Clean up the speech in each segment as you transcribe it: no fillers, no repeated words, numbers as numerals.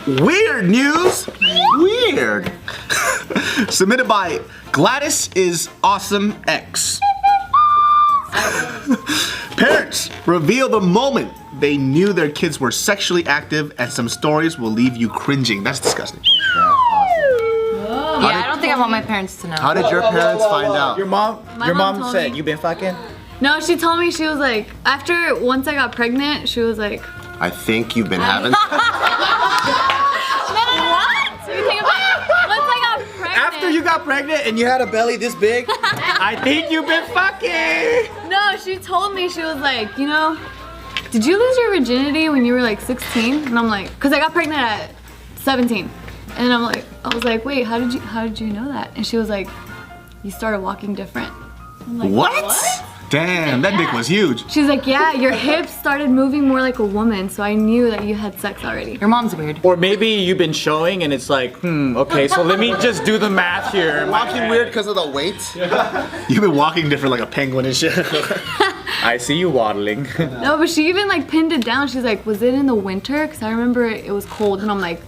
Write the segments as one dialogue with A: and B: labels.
A: Weird news. Weird. Submitted by Gladys is Awesome X. Parents reveal the moment they knew their kids were sexually active, and some stories will leave you cringing. That's disgusting.
B: Yeah, I don't think I want my parents to know.
C: How did your parents find out?
D: Your mom
E: told
D: said
E: me.
D: you been fucking?
E: No, she told me, she was like, once I got pregnant, she was like,
C: I think you've been having.
E: what? You think about it? Once I got pregnant.
D: After you got pregnant and you had a belly this big, I think you've been fucking.
E: No, she told me, she was like, you know, did you lose your virginity when you were like 16? And I'm like, cause I got pregnant at 17. And I was like, wait, how did you know that? And she was like, you started walking different. I'm like,
A: What? Damn, that dick was huge.
E: She's like, yeah, your hips started moving more like a woman, so I knew that you had sex already.
B: Your mom's weird.
D: Or maybe you've been showing and it's like, okay, so let me just do the math here.
C: Walking weird because of the weight?
A: You've been walking different like a penguin and shit.
D: I see you waddling.
E: No, but she even like pinned it down. She's like, was it in the winter? Because I remember it was cold, and I'm like,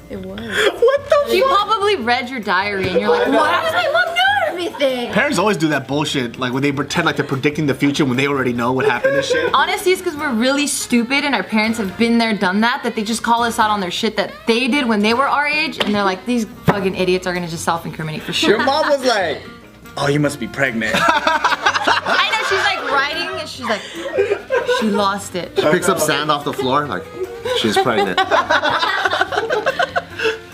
E: it was.
A: What the
B: You probably read your diary and you're like, what? How does my mom know everything?
A: Parents always do that bullshit, like when they pretend like they're predicting the future when they already know what happened and shit.
B: Honestly, it's because we're really stupid and our parents have been there, done that they just call us out on their shit that they did when they were our age, and they're like, these fucking idiots are gonna just self-incriminate for sure.
D: Your mom was like, oh, you must be pregnant.
B: I know, she's like writing and she's like, she lost it.
C: She picks up sand off the floor, like, she's pregnant.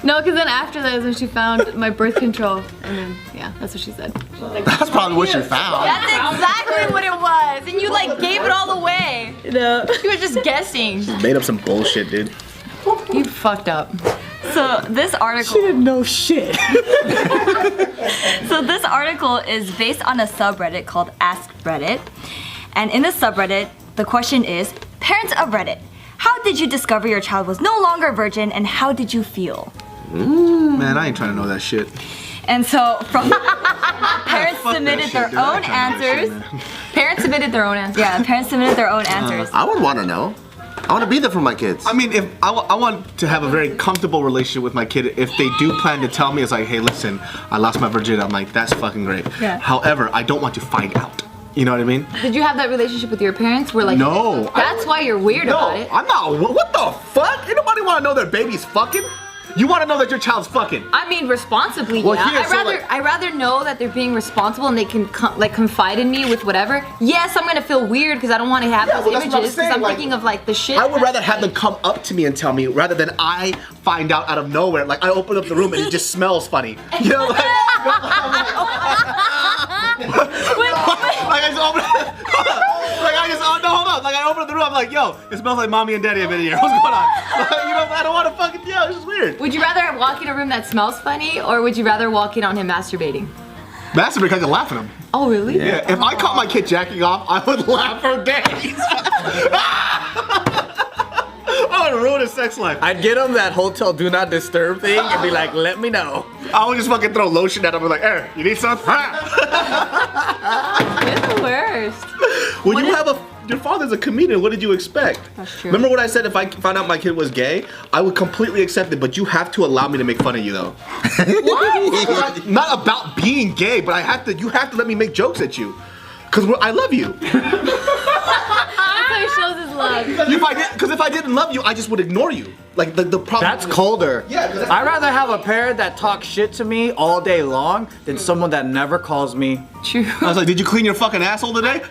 E: No, because then after that is when she found my birth control, and then yeah, that's what she said. She was like,
C: That's probably what she found.
B: That's exactly what it was, and you like gave it all away.
E: no.
B: You were just guessing.
A: Made up some bullshit, dude.
B: You fucked up.
F: So this article.
D: She didn't know shit.
F: So this article is based on a subreddit called Ask Reddit, and in the subreddit, the question is, parents of Reddit, how did you discover your child was no longer a virgin, and how did you feel?
A: Man, I ain't trying to know that shit.
F: And so from parents submitted their own answers.
B: Parents submitted their own answers.
F: Yeah, parents submitted their own answers.
C: I would want to know. I want to be there for my kids.
A: I mean, if I want to have a very comfortable relationship with my kid, if they do plan to tell me, it's like, hey, listen, I lost my virginity. I'm like, that's fucking great.
F: Yeah.
A: However, I don't want to find out. You know what I mean?
B: Did you have that relationship with your parents where like,
A: No.
B: that's why you're weird about it.
A: I'm not. What the fuck? Ain't nobody want to know their baby's fucking? You want to know that your child's fucking?
B: I mean, responsibly,
C: Well,
B: yeah.
C: here, so,
B: I'd rather know that they're being responsible and they can confide in me with whatever. Yes, I'm gonna feel weird because I don't want to have those
A: well, that's what I'm
B: images because
A: saying,
B: I'm
A: like,
B: thinking of like the shit.
A: I would rather have them come up to me and tell me rather than I find out of nowhere. Like I open up the room and it just smells funny. You know, like, like I just open like I just no hold on. Like I open up the room, I'm like, yo, it smells like mommy and daddy have been here. What's going on? Like, you know, I don't want to fucking this is weird.
B: Would you rather walk in a room that smells funny or would you rather walk in on him masturbating?
A: Masturbate because I laugh at him.
B: Oh really?
A: Yeah. If I caught my kid jacking off, I would laugh for days. I would ruin his sex life.
D: I'd get him that hotel do not disturb thing and be like, let me know.
A: I would just fucking throw lotion at him and be like, hey, you need something?
B: It's the worst.
A: When you have your father's a comedian, what did you expect?
B: That's true.
A: Remember what I said, if I found out my kid was gay, I would completely accept it, but you have to allow me to make fun of you though. What? Not about being gay, but you have to let me make jokes at you. Cause I love you.
E: That's how he shows his love.
A: Because if I didn't love you, I just would ignore you. Like the problem.
D: That's colder.
A: Yeah.
D: I'd rather have a parent that talks shit to me all day long than someone that never calls me.
B: True.
A: I was like, did you clean your fucking asshole today?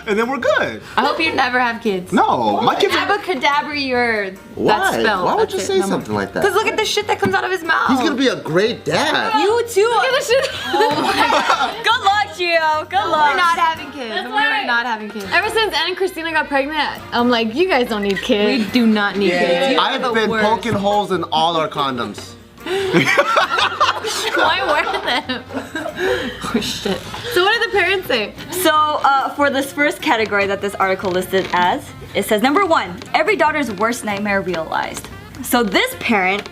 A: And then we're good.
B: I hope you never have kids.
A: No, my kids are.
B: Abracadabra, that
C: Why?
B: spell.
C: Why would
B: That's
C: you
B: it.
C: say
B: No more.
C: something like that?
B: Because look at the shit that comes out of his mouth.
C: He's gonna be a great dad.
B: You too.
E: Look at the shit.
B: Oh my god.
F: Good luck, Gio. Good luck.
B: We're not having kids.
E: That's
B: We're
E: why-
B: not having kids.
E: Ever since Anna and Christina got pregnant, I'm like, you guys don't need kids.
B: We do not need kids. You are
C: I've
B: the
C: been
B: worst.
C: poking holes in all our condoms.
E: Why wear them?
B: Oh shit.
E: So what did the parents say?
F: So for this first category that this article listed as, it says number 1, every daughter's worst nightmare realized. So this parent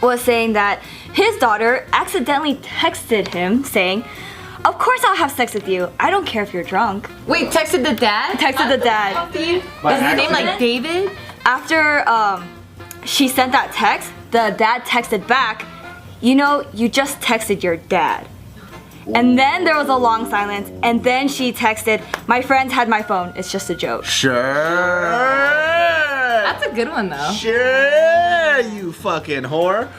F: was saying that his daughter accidentally texted him saying, of course I'll have sex with you. I don't care if you're drunk.
B: Wait, texted the dad?
F: Texted the dad.
B: Is his name like David?
F: After she sent that text, the dad texted back, you know, you just texted your dad. And then there was a long silence, and then she texted, my friends had my phone, it's just a joke.
C: Sure.
B: That's a good one though.
A: Sure, you fucking whore.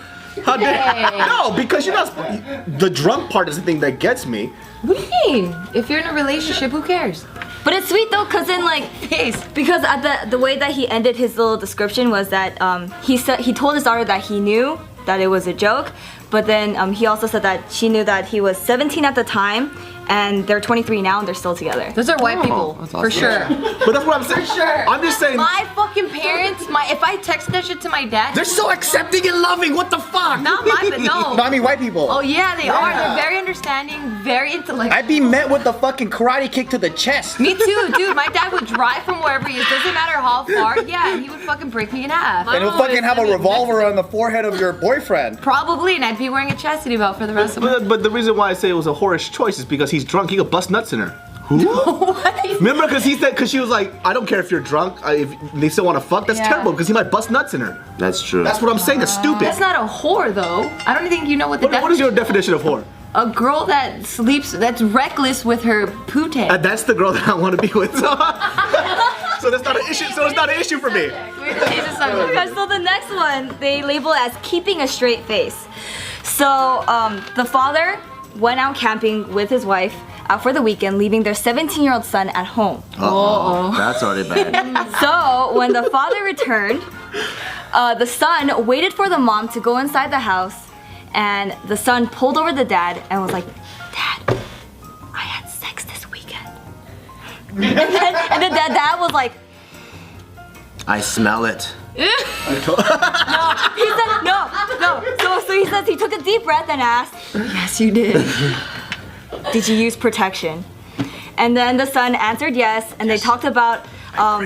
A: How dare No, because you're not. The drunk part is the thing that gets me.
B: What do you mean? If you're in a relationship, who cares?
F: But it's sweet though, cause then like, because at the way that he ended his little description was that he told his daughter that he knew that it was a joke, but then he also said that she knew that he was 17 at the time, and they're 23 now, and they're still together.
B: Those are white people,
C: that's
B: for
C: awesome.
B: sure.
A: But that's what I'm saying.
B: Sure.
A: I'm just saying.
B: My fucking parents, if I text that shit to my dad,
D: They're so accepting and loving. What the fuck?
B: not my, no.
D: No, I mean white people.
B: Oh yeah, they are. They're very understanding, very intellectual.
D: I'd be met with the fucking karate kick to the chest.
B: Me too, dude. My dad would drive from wherever he is, doesn't matter how far, yeah, and he would fucking break me in half.
D: And he'll fucking have a revolver on the forehead of your boyfriend.
B: Probably, and I'd be wearing a chastity belt for the rest of my
A: But the reason why I say it was a whorish choice is because he's drunk. He could bust nuts in her. Who? Remember, because he said, because she was like, I don't care if you're drunk. If they still want to fuck, that's
B: Yeah.
A: terrible. Because he might bust nuts in her.
C: That's true.
A: That's what I'm saying. That's stupid.
B: That's not a whore, though. I don't think you know what the
A: What is your definition of whore?
B: A girl that sleeps, that's reckless with her pootie.
A: That's the girl that I want to be with. So that's not an issue. So it's not an issue for me.
F: Okay, so the next one they label as keeping a straight face. So the father went out camping with his wife out for the weekend, leaving their 17-year-old son at home.
C: That's already bad.
F: So when the father returned, the son waited for the mom to go inside the house, and the son pulled over the dad and was like, Dad, I had sex this weekend. and the dad was like,
C: I smell it.
F: He said, no. So he says he took a deep breath and asked,
B: Yes, you did.
F: did you use protection? And then the son answered yes, and they talked about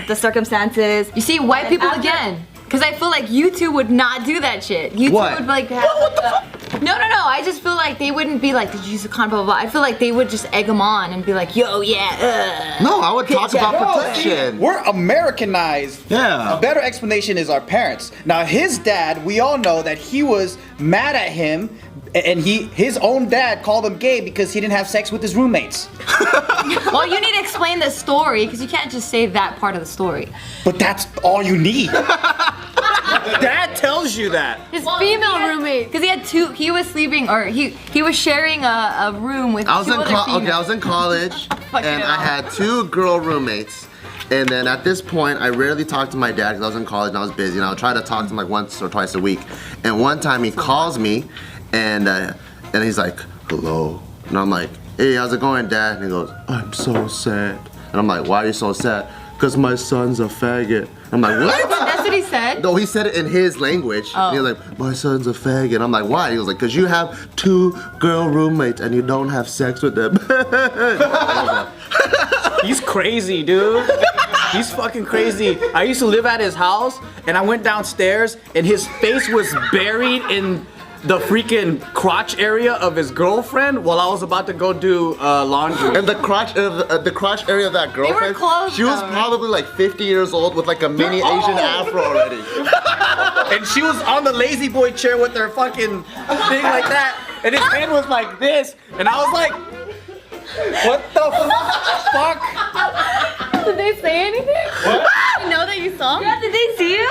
F: the circumstances.
B: You see, white people
F: after-
B: again. Because I feel like you two would not do that shit. You two
C: What?
B: would like have, what the fuck? No. I just feel like they wouldn't be like, did you use a condom, blah, blah, blah. I feel like they would just egg them on and be like, yo, yeah,
C: No, I would talk about protection.
D: We're Americanized.
A: Yeah.
D: A better explanation is our parents. Now his dad, we all know that he was mad at him, and his own dad called him gay because he didn't have sex with his roommates.
B: Well, you need to explain the story because you can't just say that part of the story.
D: But that's all you need. Dad tells you that.
E: His female roommate.
B: Because he had two, he was sleeping, or he was sharing a room with
C: I was
B: two
C: in
B: other females.
C: I was in college,
B: Fucking
C: and I
B: hell.
C: had 2 girl roommates. And then at this point, I rarely talked to my dad because I was in college and I was busy. And I would try to talk to him like once or twice a week. And one time he calls me, and he's like, "Hello," and I'm like, "Hey, how's it going, Dad?" And he goes, "I'm so sad." And I'm like, "Why are you so sad?" "Because my son's a faggot." I'm like, "What?"
B: That's what he said?
C: No, he said it in his language.
B: Oh.
C: And he was like, "My son's a faggot." I'm like, "Why?" He was like, "Because you have 2 girl roommates and you don't have sex with them."
D: He's crazy, dude. He's fucking crazy. I used to live at his house, and I went downstairs, and his face was buried in the freaking crotch area of his girlfriend while I was about to go do laundry.
C: And the crotch area of that girlfriend,
B: close,
C: she was
B: though, right?
C: probably like 50 years old with like a mini Asian afro already.
D: And she was on the lazy boy chair with her fucking thing like that, and his hand was like this, and I was like, what the fuck?
E: Did they say anything? What? You know that you saw?
F: Yeah, did they see you?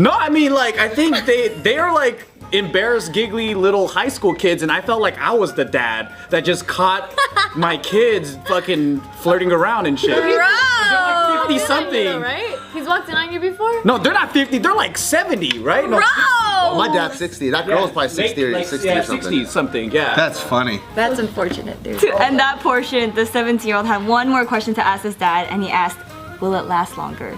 D: No, I mean, like, I think they are like embarrassed, giggly little high school kids, and I felt like I was the dad that just caught my kids fucking flirting around and shit.
E: Bro!
D: 50 something.
E: Right? He's walked in on you before?
D: No, they're not 50, they're like 70, right? No,
C: My dad's 60. That girl's probably 60 or
D: like,
C: 60
D: yeah,
C: or something.
D: 60 something, yeah.
A: That's funny.
B: That's unfortunate, dude.
F: To end that portion, the 17-year-old had one more question to ask his dad, and he asked, will it last longer?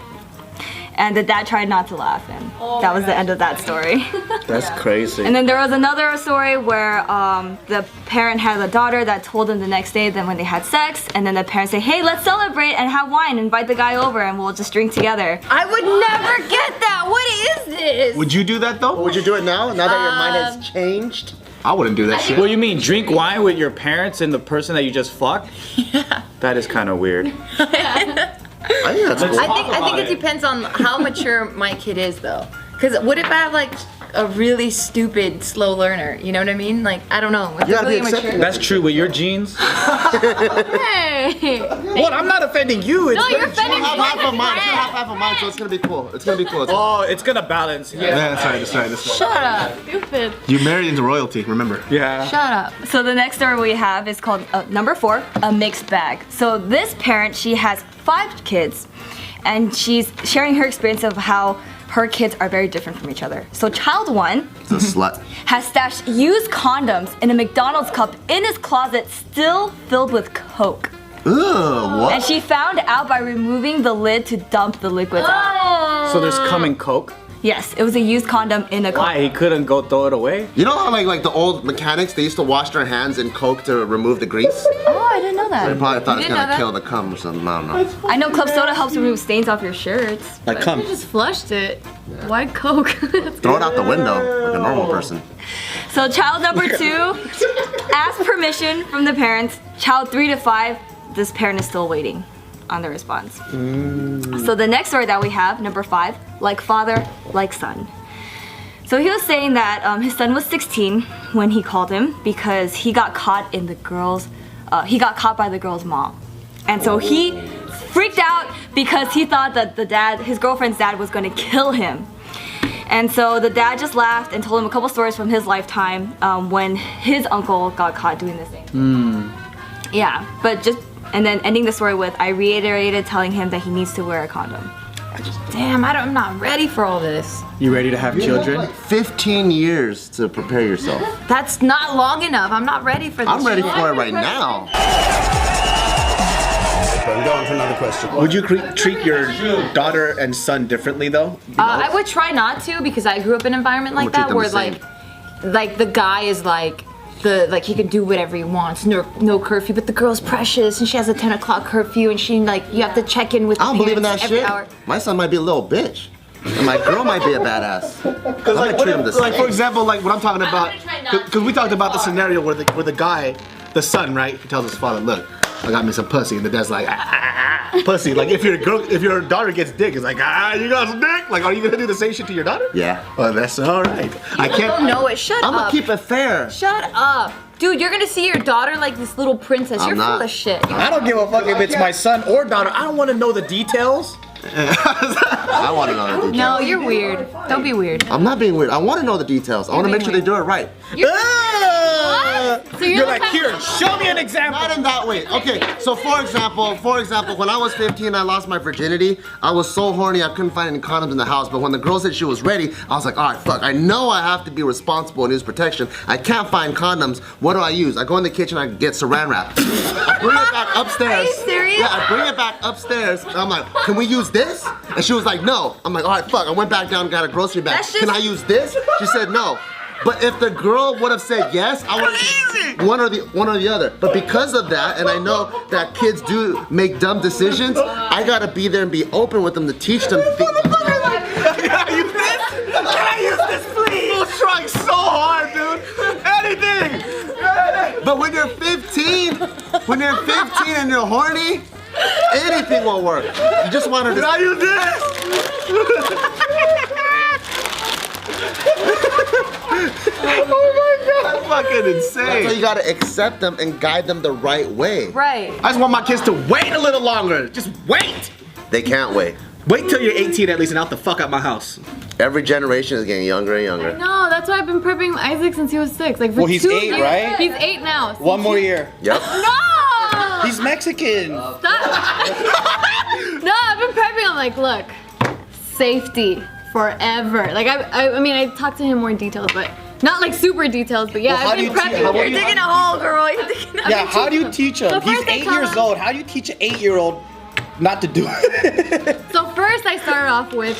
F: And the dad tried not to laugh, and that was the end of that story.
D: That's crazy.
F: And then there was another story where the parent had a daughter that told him the next day that when they had sex, and then the parents say, hey, let's celebrate and have wine, invite the guy over, and we'll just drink together.
B: I would never get that. What is this?
A: Would you do that though?
C: Would you do it now that your mind has changed?
A: I wouldn't do that shit.
D: What do you mean, drink wine with your parents and the person that you just fucked? Yeah. That is kind of weird.
C: I think that's cool.
B: I think it depends on how mature my kid is, though. Because what if I have like a really stupid slow learner? You know what I mean? Like I don't know. If
C: You
B: they're
C: gotta be
B: really
C: accepting.
D: That's true with your genes.
E: Hey.
D: What? I'm not offending you. It's
E: No, you're
D: their
E: offending
C: Have
E: my
C: half of mine.
E: friend.
C: Half of mine, so it's gonna be cool. It's gonna be cool.
D: Oh, it's gonna balance.
A: Yeah, that's right.
B: Shut up.
E: Stupid.
A: You married into royalty, remember?
D: Yeah.
B: Shut up.
F: So the next story we have is called number 4, a mixed bag. So this parent, she has 5 kids, and she's sharing her experience of how her kids are very different from each other. So child 1
C: It's a slut.
F: has stashed used condoms in a McDonald's cup in his closet, still filled with Coke.
C: Ugh,
F: And
C: what?
F: she found out by removing the lid to dump the liquids out.
D: So there's coming Coke.
F: Yes, it was a used condom in a cup.
D: Why? He couldn't go throw it away?
C: You know how like the old mechanics, they used to wash their hands in Coke to remove the grease?
F: Oh, I didn't know
C: They
F: that.
C: probably thought it's
B: didn't know
C: gonna
B: that?
C: kill the cum or something. I don't know.
F: I know club soda helps remove stains off your shirts.
A: Like
E: I
A: come.
E: just flushed it. Why Coke?
C: Throw it out the window like a normal person.
F: So child number 2 asked permission from the parents. Child 3 to 5, this parent is still waiting on the response. So the next story that we have, number 5, like father, like son. So he was saying that his son was 16 when he called him because he got caught in the girl's, he got caught by the girl's mom. And so he freaked out because he thought that his girlfriend's dad was gonna kill him. And so the dad just laughed and told him a couple stories from his lifetime when his uncle got caught doing the same. Yeah, but and then ending the story with, I reiterated telling him that he needs to wear a condom.
B: Damn, I'm not ready for all this.
D: You ready to have children?
C: 15 years to prepare yourself.
B: That's not long enough. I'm not ready for this.
C: I'm ready
B: shit.
C: for it right now.
G: I'm going for another question.
A: Would you treat your daughter and son differently though?
B: I would try not to because I grew up in an environment like
C: would treat
B: that
C: them
B: where
C: the same.
B: like the guy is like he can do whatever he wants, no curfew, but the girl's precious and she has a 10 o'clock curfew and she like you have to check in with the
C: I don't believe in that
B: parents every
C: shit.
B: hour.
C: My son might be a little bitch. And my girl might be a badass.
A: Because
C: I'm gonna treat him the
A: like for
C: same.
A: example, like what I'm talking about,
B: gonna try not
A: because we talked about the scenario where the guy, the son, right, he tells his father, look, I got me some pussy, and the dad's like, pussy. Like if your daughter gets dick, it's like, you got some dick. Like, are you gonna do the same shit to your daughter?
C: Yeah.
A: Well, that's all right. I
B: You
A: can't.
B: don't know it. Shut
C: I'm gonna
B: up.
C: keep it fair.
B: Shut up. Dude, you're gonna see your daughter like this little princess.
C: I'm
B: You're
C: not.
B: full of shit.
D: I don't give a fuck if it's my son or daughter. I don't want to know the details.
C: I want to know the details.
B: No, you're weird. Don't be weird.
C: I'm not being weird. I want to know the details. I want to make sure they do it right.
E: So you're
D: You're
E: the
D: like, here, show me an example.
C: Not in that way. Okay, so for example, when I was 15, I lost my virginity. I was so horny I couldn't find any condoms in the house. But when the girl said she was ready, I was like, all right, fuck. I know I have to be responsible and use protection. I can't find condoms. What do I use? I go in the kitchen. I get Saran wrap. I bring it back upstairs.
B: Are you serious?
C: Yeah, I bring it back upstairs. And I'm like, can we use this? And she was like, no. I'm like, all right, fuck. I went back down, got a grocery bag.
B: That's just-
C: Can I use this? She said no. But if the girl would have said yes, I would have one or the other. But because of that, and I know that kids do make dumb decisions, I gotta be there and be open with them to teach them.
A: Can I use this? Can I use this, please? I'm trying so hard, dude. Anything.
C: But when you're 15, and you're horny, anything will work. You just want her
A: Can I
C: to.
A: use this? Oh my god, fucking
C: That's why
A: insane.
C: you gotta accept them and guide them the right way.
B: Right.
A: I just want my kids to wait a little longer. Just wait.
C: They can't wait.
A: Wait till you're 18 at least and out the fuck out my house.
C: Every generation is getting younger and younger.
E: No, that's why I've been prepping Isaac since he was 6. Like for
D: Well, he's
E: 2
D: 8,
E: years.
D: right?
E: He's 8 now.
D: One more year.
C: Yep.
E: No!
D: He's Mexican.
E: Stop. No, I've been prepping. I'm like, look, safety forever. Like I mean, I talked to him more in details, but not like super details. But yeah,
D: Well, how
E: I've
D: do
E: been
D: you teach-
E: prepping.
D: how do
B: You're
D: you-
B: digging a hole, girl. You're digging a
D: Yeah, how do you teach him?
E: So
D: He's
E: first I
D: 8
E: tell
D: years
E: him-
D: old. How do you teach an 8-year-old not to do it?
E: So first I started off with,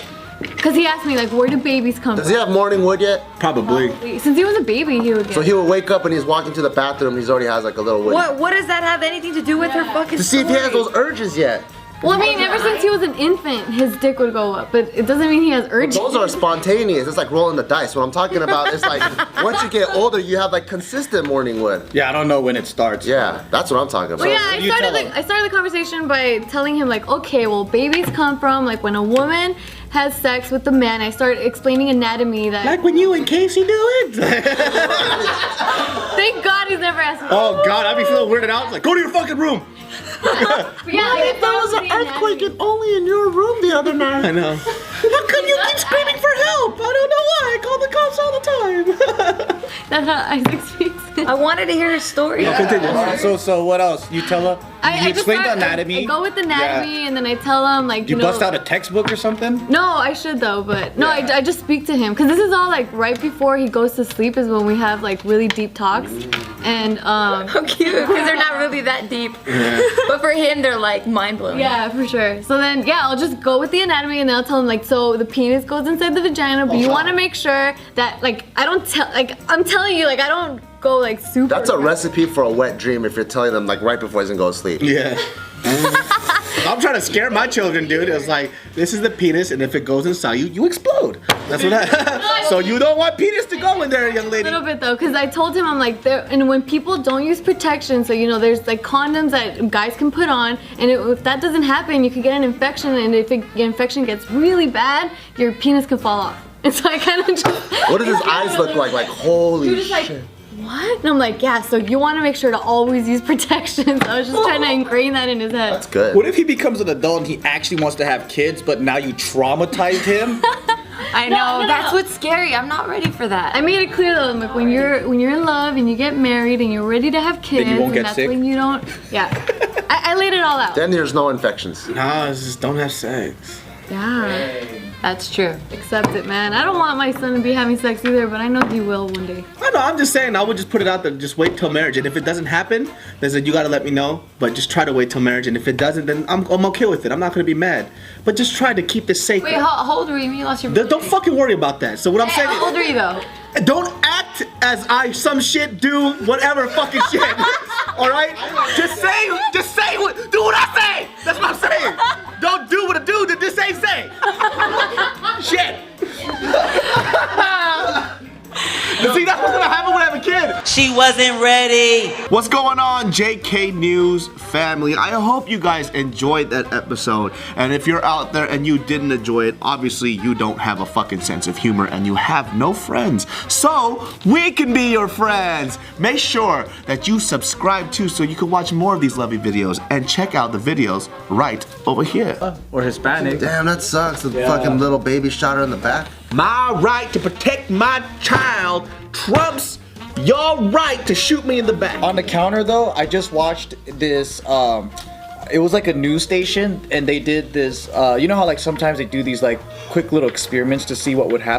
E: cause he asked me like, where do babies come
C: Does
E: from?
C: he have morning wood yet?
A: Probably.
E: Since he was a baby, he would get.
C: So he would wake up and he's walking to the bathroom. He already has like a little wood.
B: What does that have anything to do with her fucking
C: To see if he has
B: story?
C: those urges yet.
E: Well, I mean, ever since he was an infant, his dick would go up, but it doesn't mean he has urges.
C: Those are spontaneous. It's like rolling the dice. What I'm talking about is like once you get older, you have like consistent morning wood.
D: Yeah, I don't know when it starts.
C: Yeah, that's what I'm talking about.
E: Well, yeah,
D: what do you tell him?
E: I started the conversation by telling him like, okay, well, babies come from like when a woman has sex with the man, I start explaining anatomy that.
A: Like when you and Casey do it.
E: Thank God he's never asked me.
A: Oh God, I'd be feeling weirded out. It's like, go to your fucking room.
E: But yeah, like,
C: There was an earthquake and only in your room the other night.
A: I know. How come you keep screaming for help? I don't know why. I call the cops all the time.
E: That's how Isaac speaks.
B: I wanted to hear his story.
D: Continue. So what else? You tell her.
E: I
D: You
E: just
D: explain the
E: start-
D: anatomy.
E: I go with anatomy and then I tell him like
D: You
E: know.
D: bust out a textbook or something?
E: No, I should though, but no, I just speak to him because this is all like right before he goes to sleep is when we have like really deep talks, and
B: How cute, because they're not really that deep. But for him, they're like mind blowing.
E: yeah, for sure. So then yeah, I'll just go with the anatomy and then I'll tell him like so the penis goes inside the vagina, but you want to make sure that like I don't tell like I'm telling you like I don't go like super.
C: That's a recipe for a wet dream if you're telling them like right before he's gonna go to sleep.
A: Yeah. I'm trying to scare my children, dude. It's like, this is the penis, and if it goes inside you, you explode. That's what I. So you don't want penis to go in there, young
E: A
A: lady.
E: little bit though, because I told him I'm like there, and when people don't use protection, so you know there's like condoms that guys can put on, and if that doesn't happen, you could get an infection, and if your infection gets really bad, your penis could fall off. And so I kind of just.
C: What does his eyes look like? Like holy
E: You're just like,
C: shit.
E: what? And I'm like, yeah. So you want to make sure to always use protection. So I was just trying to ingrain that in his head.
C: That's good.
D: What if he becomes an adult and he actually wants to have kids, but now you traumatized him?
B: I know,
E: no,
B: that's
E: no.
B: what's scary. I'm not ready for that.
E: I made it clear though, like when you're in love and you get married and you're ready to have kids,
D: you won't
E: and
D: get
E: that's
D: sick?
E: when you don't. Yeah. I laid it all out.
C: Then there's no infections.
A: Nah, it's just don't have sex.
E: Yeah.
B: That's true.
E: Accept it, man. I don't want my son to be having sex either, but I know he will one day.
A: I know, I'm just saying, I would just put it out there, just wait till marriage. And if it doesn't happen, then said you gotta let me know. But just try to wait till marriage. And if it doesn't, then I'm okay with it. I'm not gonna be mad. But just try to keep this sacred.
B: Wait, how old were you when you lost your
A: Don't fucking worry about that. So what I'm saying
B: How old
A: is,
B: were you though?
A: don't act as I some shit do whatever fucking shit. All right? Just say what, do what I say. That's what I'm saying. Don't do what a dude that just ain't say. Shit. See, that's what's gonna happen when I have a kid.
G: She wasn't ready.
A: What's going on, JK News family? I hope you guys enjoyed that episode. And if you're out there and you didn't enjoy it, obviously you don't have a fucking sense of humor and you have no friends. So we can be your friends. Make sure that you subscribe too so you can watch more of these lovely videos and check out the videos right over here.
D: Or Hispanic.
C: Damn, that sucks. The fucking little baby shot her in the back.
A: My right to protect my child trumps your right to shoot me in the back.
D: On the counter though, I just watched this it was like a news station and they did this you know how like sometimes they do these like quick little experiments to see what would happen.